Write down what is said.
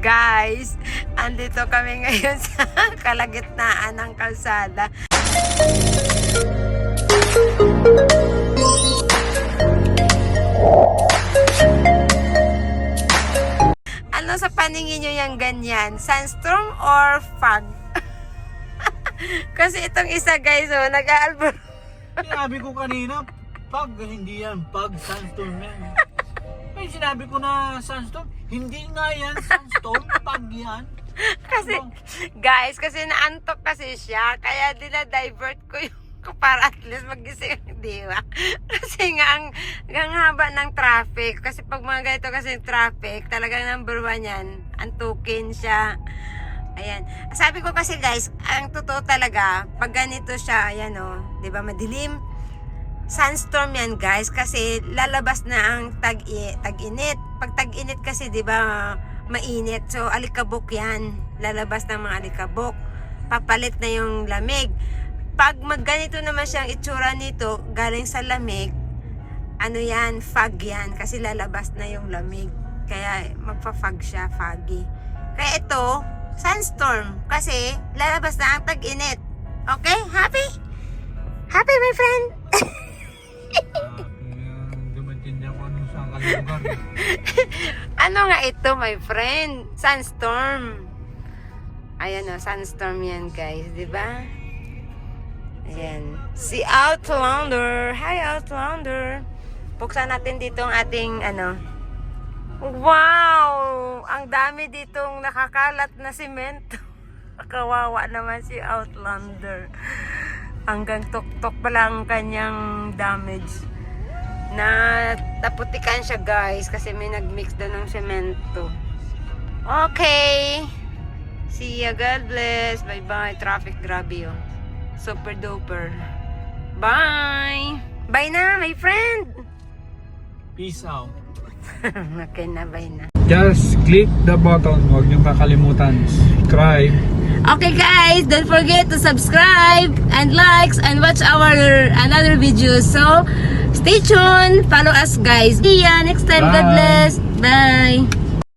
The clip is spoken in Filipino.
Guys, andito kami ngayon sa kalagitnaan ng kalsada. Ano sa paningin nyo yung ganyan? Sandstorm or fog? Kasi itong isa guys, oh, nag-aalbor. Sinabi ko kanina, pag hindi yan, pag sandstorm yan. May sinabi ko na sandstorm, hindi nga yan sandstorm, pag yan. Kasi, guys, kasi naantok kasi siya, kaya dina-divert ko yung para at least magising ang diwa. Kasi nga, ang haba ng traffic. Kasi pag mga ganito kasi traffic, talagang number one yan. Antukin siya. Ayan. Sabi ko kasi guys, ang totoo talaga, pag ganito siya, ayan o, di ba madilim? Sandstorm yan guys, kasi lalabas na ang tag-init. Pag tag-init kasi, di ba, mainit. So, alikabok yan. Lalabas ng mga alikabok. Papalit na yung lamig. Pag magganito naman siyang itsura nito, galing sa lamig, ano yan, fog yan. Kasi lalabas na yung lamig. Kaya magpa-fog siya, foggy. Kaya ito, sandstorm. Kasi lalabas na ang tag-init. Okay? Happy? Happy, my friend? Dumatindihan ko anong saan kalugar. Ano nga ito, my friend? Sandstorm. Ayan o, sandstorm yan, guys. Diba? Ayan. Si Outlander. Hi, Outlander. Buksan natin dito ang ating, ano. Wow! Ang dami ditong nakakalat na simento. Kawawa naman si Outlander. Hanggang tok-tok pa lang kanyang damage. Na taputikan siya guys kasi may nagmix doon ng semento. Okay. See ya. God bless. Bye-bye. Traffic grabe oh. Super duper. Bye. Bye na my friend. Peace out. Okay na, bye na. Just click the button. Huwag niyong kakalimutan. Subscribe. Okay guys, don't forget to subscribe and likes and watch our another videos. So, stay tuned. Follow us guys. See ya next time. Bye. God bless. Bye.